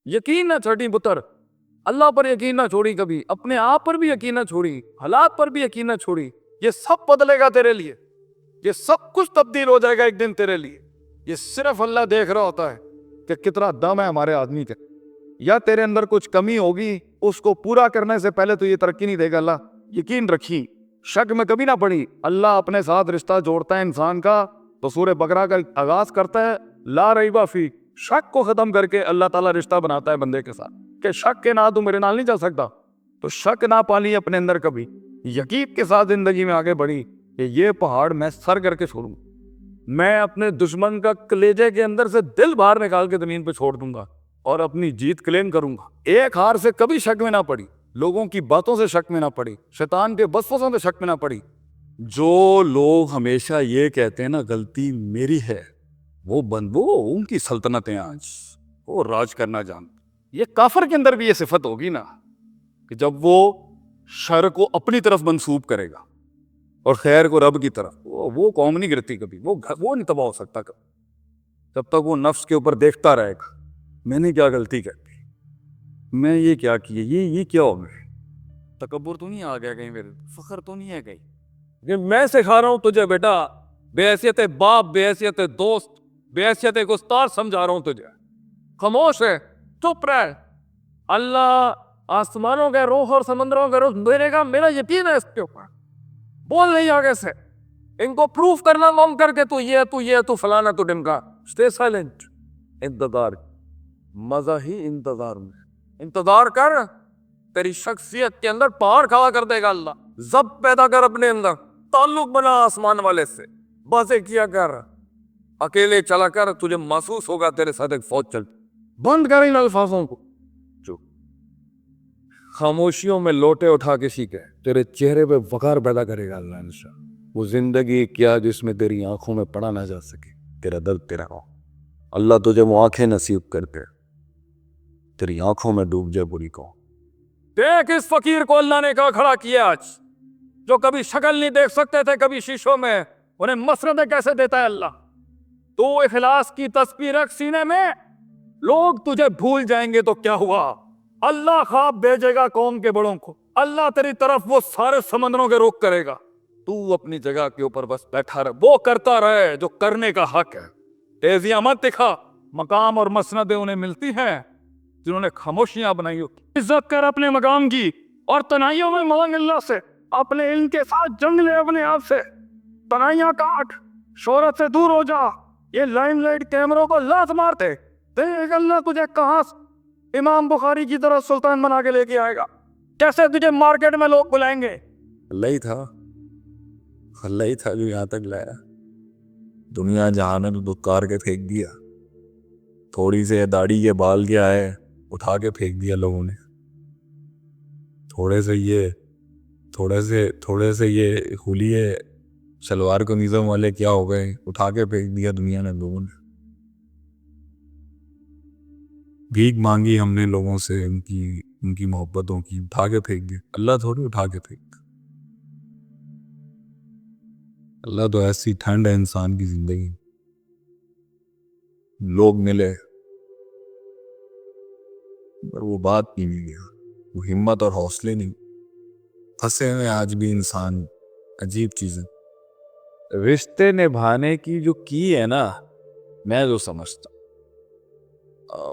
یقین نہ چھٹی پتر، اللہ پر یقین نہ چھوڑی کبھی، اپنے آپ پر بھی یقین نہ چھوڑی، حالات پر بھی یقین نہ چھوڑی. یہ سب بدلے گا تیرے لیے، یہ سب کچھ تبدیل ہو جائے گا ایک دن تیرے لیے. یہ صرف اللہ دیکھ رہا ہوتا ہے کہ کتنا دم ہے ہمارے آدمی کے. یا تیرے اندر کچھ کمی ہوگی، اس کو پورا کرنے سے پہلے تو یہ ترقی نہیں دے گا اللہ. یقین رکھی، شک میں کبھی نہ پڑی. اللہ اپنے ساتھ رشتہ جوڑتا ہے انسان کا تو سورہ بقرہ کا آغاز کرتا ہے لا ریب فی، شک کو ختم کر کے اللہ تعالیٰ رشتہ بناتا ہے بندے کے ساتھ کہ شک کے نہ تو میرے نال نہیں چل سکتا. تو شک نہ پالی اپنے اندر کبھی، یقین کے ساتھ زندگی میں آگے بڑھی کہ یہ پہاڑ میں سر کر کے چھوڑوں، میں اپنے دشمن کا کلیجے کے اندر سے دل باہر نکال کے زمین پہ چھوڑ دوں گا اور اپنی جیت کلیم کروں گا. ایک ہار سے کبھی شک میں نہ پڑی، لوگوں کی باتوں سے شک میں نہ پڑی، شیطان کے وسوسوں سے شک میں نہ پڑی. جو لوگ ہمیشہ یہ کہتے ہیں نا غلطی میری ہے، وہ ان کی سلطنتیں آج وہ راج کرنا جانتے. یہ کافر کے اندر بھی یہ صفت ہوگی نا کہ جب وہ شر کو اپنی طرف منسوب کرے گا اور خیر کو رب کی طرف، وہ قوم نہیں گرتی کبھی، وہ نہیں تباہ ہو سکتا کبھی جب تک وہ نفس کے اوپر دیکھتا رہے گا میں نے کیا غلطی کر دی، میں یہ کیا کیا، یہ کیا ہو گیا. تکبر تو نہیں آ گیا کہیں، میرے فخر تو نہیں ہے کہیں کہ میں سکھا رہا ہوں تجھے بیٹا، بے حیثیت باپ، بے حیثیت دوست، بے حیثیت ایک استاد سمجھا رہا ہوں تجھے. خاموش ہے، چپ رہ. اللہ آسمانوں کے روح اور سمندروں کے روح دینے کا میرا یقین ہے اس کے اوپر. بول نہیں آگے سے، ان کو پروف کرنا مام کر کے تو فلانا تو ڈمکا. Stay silent. انتظار، مزہ ہی انتظار میں. انتظار کر، تیری شخصیت کے اندر پہاڑ کھڑا کر دے گا اللہ. ضبط پیدا کر اپنے اندر، تعلق بنا آسمان والے سے، باتیں کیا کر، اکیلے چلا کر، تجھے محسوس ہوگا تیرے ساتھ ایک فوج چلتی. بند کر ان الفاظوں کو جو خاموشیوں میں لوٹے اٹھا کے سیکھے، تیرے چہرے پہ وقار پیدا کرے گا اللہ انشاءاللہ. وہ زندگی کیا جس میں تیری آنکھوں میں پڑھا نہ جا سکے تیرا درد، تیرا غم. اللہ تجھے وہ آنکھیں نصیب کر کے تیری آنکھوں میں ڈوب جائے بری کو. دیکھ اس فقیر کو اللہ نے کہاں کھڑا کیا آج، جو کبھی شکل نہیں دیکھ سکتے تھے کبھی شیشوں میں، انہیں مسندیں کیسے دیتا ہے اللہ. تو اخلاص کی تسبیح رکھ سینے میں، لوگ تجھے بھول جائیں گے تو کیا ہوا، اللہ خواب بھیجے گا قوم کے بڑوں کو، اللہ تیری طرف وہ سارے سمندروں کے رخ کرے گا. تو اپنی جگہ کے اوپر بس بیٹھا رہے، وہ کرتا رہے جو کرنے کا حق ہے. تیزیاں مت دکھا، مقام اور مسندیں انہیں ملتی ہیں جنہوں نے خاموشیاں بنائی. عزت کر اپنے مقام کی اور تنہائیوں میں مانگ اللہ سے. اپنے علم کے ساتھ جنگ لے اپنے آپ سے، تنہائیاں کاٹ، شہرت سے دور ہو جا. یہ لائم لائٹ کیمروں کو لات مارتے، دیکھ اللہ تجھے کہاں امام بخاری کی طرح سلطان بنا کے لے کے آئے گا، کیسے تجھے مارکیٹ میں لوگ بلائیں گے. اللہ ہی تھا جو یہاں تک لایا. دنیا جہاں نے تو دھکار کے پھینک دیا، تھوڑی سے داڑھی کے بال کے آئے اٹھا کے پھینک دیا لوگوں نے. تھوڑے سے یہ ہولیے شلوار قمیضوں والے کیا ہو گئے، اٹھا کے پھینک دیا دنیا نے، لوگوں نے. بھیک مانگی ہم نے لوگوں سے، ان کی محبتوں کی، اٹھا کے پھینک دیا. اللہ تھوڑی اٹھا کے پھینک، اللہ تو ایسی ٹھنڈ ہے انسان کی زندگی. لوگ ملے پر وہ بات نہیں ملی، وہ ہمت اور حوصلے نہیں. پھنسے ہوئے آج بھی انسان. عجیب چیزیں رشتے نبھانے کی جو کی ہے نا، میں جو سمجھتا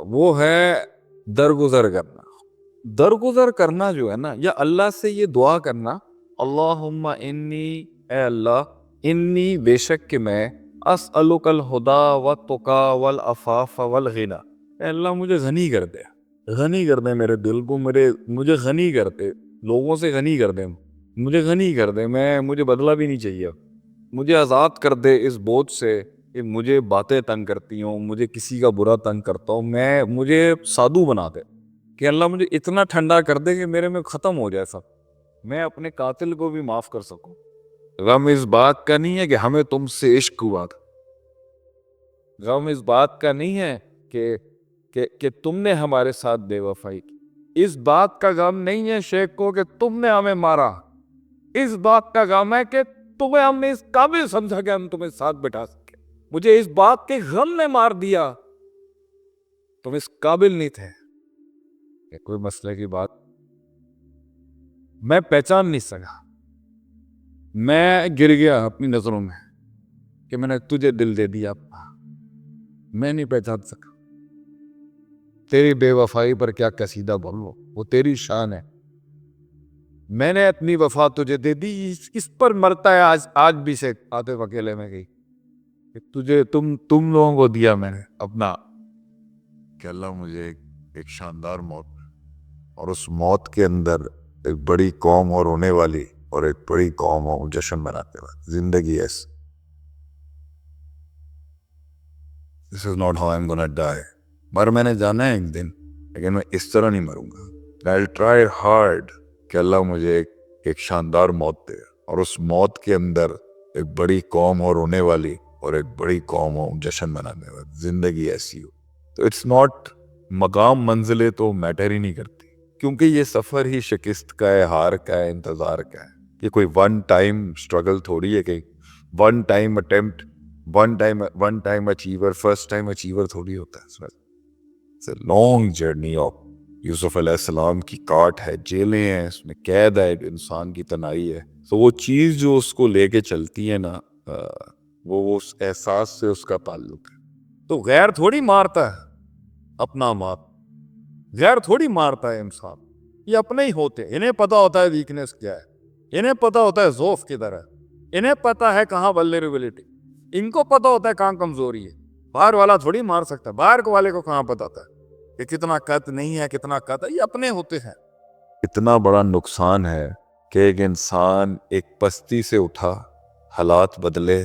وہ ہے درگزر کرنا. درگزر کرنا جو ہے نا، یا اللہ سے یہ دعا کرنا، اللہم انی، اے اللہ، انی بے شک کہ میں، اسألک الہدی والتقی والعفاف والغنی، اے اللہ مجھے غنی کر دے، غنی کر دے میرے دل کو، مجھے غنی کر دے، لوگوں سے غنی کر دے، مجھے غنی کر دے، مجھے بدلہ بھی نہیں چاہیے، مجھے آزاد کر دے اس بوجھ سے کہ مجھے باتیں تنگ کرتی ہوں، مجھے کسی کا برا تنگ کرتا ہوں، مجھے سادھو بنا دے، کہ اللہ مجھے اتنا ٹھنڈا کر دے کہ میرے میں ختم ہو جائے سب، میں اپنے قاتل کو بھی معاف کر سکوں. غم اس بات کا نہیں ہے کہ ہمیں تم سے عشق ہوا تھا، غم اس بات کا نہیں ہے کہ تم نے ہمارے ساتھ بے وفائی کی، اس بات کا غم نہیں ہے شیخ کو کہ تم نے ہمیں مارا، اس بات کا غم ہے کہ تمہیں ہم نے اس قابل سمجھا کہ ہم تمہیں ساتھ بٹھا سکے، مجھے اس بات کے غم نے مار دیا، تم اس قابل نہیں تھے. کوئی مسئلے کی بات میں پہچان نہیں سکا. میں گر گیا اپنی نظروں میں کہ میں نے تجھے دل دے دیا اپنا. میں نہیں پہچان سکا. تیری بے وفائی پر کیا قصیدہ بولو, وہ تیری شان ہے. میں نے اپنی وفا تجھے دے دی, اس پر مرتا ہے آج بھی سے آتے اکیلے میں گئی کہ تجھے تم لوگوں کو دیا میں نے اپنا, کہ اللہ مجھے ایک شاندار موت, اور اس موت کے اندر ایک بڑی قوم اور ہونے والی اور ایک بڑی قوم اور جشن مناتے ہوئے زندگی ہے. This is not how I'm gonna die. مر میں نے جانا ہے ایک دن, لیکن میں اس طرح نہیں مروں گا. I'll try hard کہ اللہ مجھے ایک شاندار موت دے, اور اس موت کے اندر ایک بڑی قوم اور ہونے والی اور ایک بڑی قوم اور جشن منانے والی زندگی ایسی ہو. تو اٹس ناٹ مقام منزلیں تو میٹر ہی نہیں کرتی, کیونکہ یہ سفر ہی شکست کا ہے, ہار کا ہے, انتظار کا ہے. یہ کوئی ون ٹائم اسٹرگل تھوڑی ہے کہ one time attempt, one time achiever, first time achiever تھوڑی ہوتا ہے. It's a long journey. آف یوسف علیہ السلام کی کاٹ ہے, جیلیں ہیں, اس میں قید ہے, انسان کی تنہائی ہے. تو وہ چیز جو اس کو لے کے چلتی ہے نا, وہ اس احساس سے اس کا تعلق ہے. تو غیر تھوڑی مارتا ہے اپنا مار, غیر تھوڑی مارتا ہے انسان, یہ اپنے ہی ہوتے ہیں. انہیں پتا ہوتا ہے ویکنیس کیا ہے, انہیں پتا ہوتا ہے ضعف کدھر ہے, انہیں پتا ہے کہاں ولنریبلٹی, ان کو پتا ہوتا ہے کہاں کمزوری ہے. باہر والا تھوڑی مار سکتا ہے, باہر کے والے کو کہاں پتا ہوتا ہے کہ کتنا قد نہیں ہے, کتنا قد ہے. یہ اپنے ہوتے ہیں. اتنا بڑا نقصان ہے کہ ایک انسان ایک پستی سے اٹھا, حالات بدلے,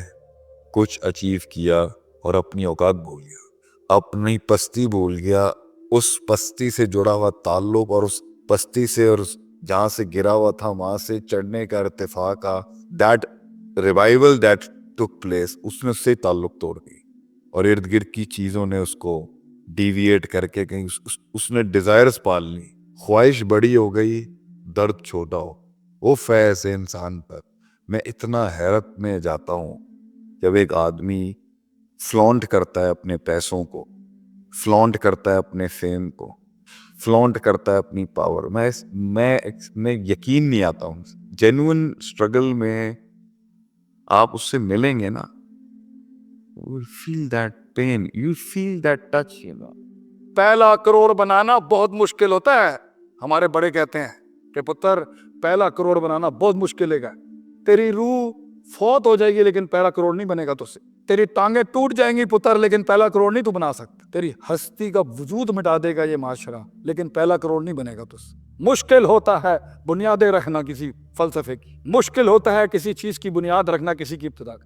کچھ اچیو کیا اور اپنی اوقات بھول گیا, اپنی پستی بھول گیا, اس پستی سے جڑا ہوا تعلق, اور اس پستی سے اور جہاں سے گرا ہوا تھا وہاں سے چڑھنے کا ارتفاع کا that revival that took place, اس نے اس سے تعلق توڑ دی, اور ارد گرد کی چیزوں نے اس کو ڈیویٹ کر کے کہیں اس نے ڈیزائرز پال لی. خواہش بڑی ہو گئی, درد چھوٹا ہو. وہ فیض انسان پر میں اتنا حیرت میں جاتا ہوں جب ایک آدمی فلانٹ کرتا ہے اپنے پیسوں کو, فلانٹ کرتا ہے اپنے فیم کو, فلانٹ کرتا ہے اپنی پاور. میں یقین نہیں آتا ہوں. جینوئن اسٹرگل میں آپ اس سے ملیں گے نا, you will feel that pain, you feel that touch, you know. پہلا کروڑ بنانا بہت مشکل ہوتا ہے. ہمارے بڑے کہتے ہیں کہ پتر پہلا کروڑ بنانا بہت مشکل ہے. تیری روح فوت ہو جائے گی لیکن پہلا کروڑ نہیں بنے گا تو سے. تیری ٹانگیں ٹوٹ جائیں گی پتر, لیکن پہلا کروڑ نہیں تو بنا سکتا. تیری ہستی کا وجود مٹا دے گا یہ معاشرہ, لیکن پہلا کروڑ نہیں بنے گا تو سے. مشکل ہوتا ہے بنیادیں رکھنا کسی فلسفے کی, مشکل ہوتا ہے کسی چیز کی بنیاد رکھنا کسی کی ابتدا کا.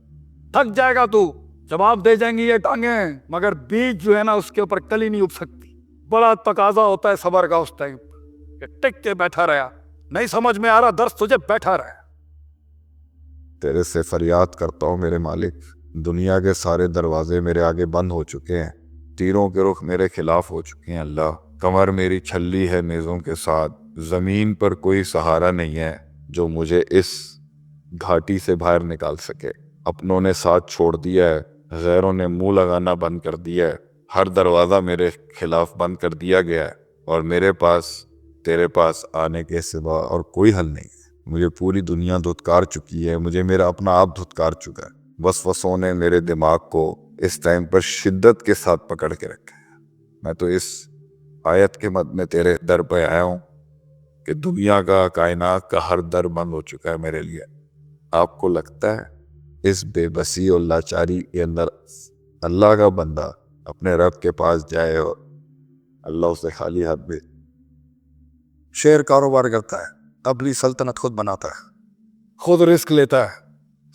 تھک جائے گا تو, جواب دے جائیں گی یہ ٹانگیں, مگر بیج جو ہے نا اس کے اوپر کلی نہیں اگ سکتی. بڑا تقاضا ہوتا ہے صبر کا اس ٹائم کہ ٹک کے بیٹھا رہا, نہیں سمجھ میں آ رہا درس تجھے بیٹھا رہا. تیرے سے فریاد کرتا ہوں میرے مالک, دنیا کے سارے دروازے میرے آگے بند ہو چکے ہیں, تیروں کے رخ میرے خلاف ہو چکے ہیں. اللہ, کمر میری چھلی ہے نیزوں کے ساتھ, زمین پر کوئی سہارا نہیں ہے جو مجھے اس گھاٹی سے باہر نکال سکے. اپنوں نے ساتھ چھوڑ دیا ہے, غیروں نے منہ لگانا بند کر دیا ہے, ہر دروازہ میرے خلاف بند کر دیا گیا ہے, اور میرے پاس تیرے پاس آنے کے سوا اور کوئی حل نہیں ہے. مجھے پوری دنیا دھتکار چکی ہے, مجھے میرا اپنا آپ دھتکار چکا ہے. وسوسوں نے میرے دماغ کو اس ٹائم پر شدت کے ساتھ پکڑ کے رکھا ہے. میں تو اس آیت کے مد میں تیرے در پہ آیا ہوں کہ دنیا کا, کائنات کا ہر در بند ہو چکا ہے میرے لیے. آپ کو لگتا ہے اس بے بسی اور لاچاری کے اندر اللہ کا بندہ اپنے رب کے پاس جائے اور اللہ اسے خالی ہاتھ بھی شیئر کاروبار کرتا ہے, اپنی سلطنت خود بناتا ہے, خود رسک لیتا ہے,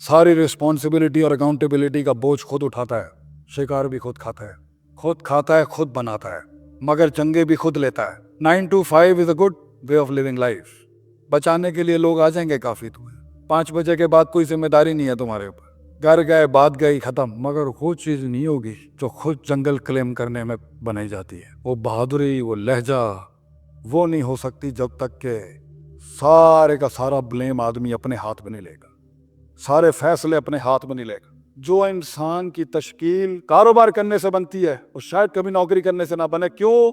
ساری رسپانسبلٹی اور اکاؤنٹیبلٹی کا بوجھ خود اٹھاتا ہے, شکار بھی خود کھاتا ہے, خود بناتا ہے, مگر چنگے بھی خود لیتا ہے. 9 to 5 is a good way of living life. بچانے کے لیے لوگ آ جائیں گے کافی تمہیں, 5 بجے کے بعد کوئی ذمہ داری نہیں ہے تمہارے اوپر, گھر گئے بات گئی ختم. مگر وہ چیز نہیں ہوگی جو خود جنگل کلیم کرنے میں بنائی جاتی ہے. وہ بہادری, وہ لہجہ وہ نہیں ہو سکتی جب تک کہ سارے کا سارا بلیم آدمی اپنے ہاتھ میں نہیں لے گا, سارے فیصلے اپنے ہاتھ میں نہیں لے گا. جو انسان کی تشکیل کاروبار کرنے سے بنتی ہے وہ شاید کبھی نوکری کرنے سے نہ بنے. کیوں؟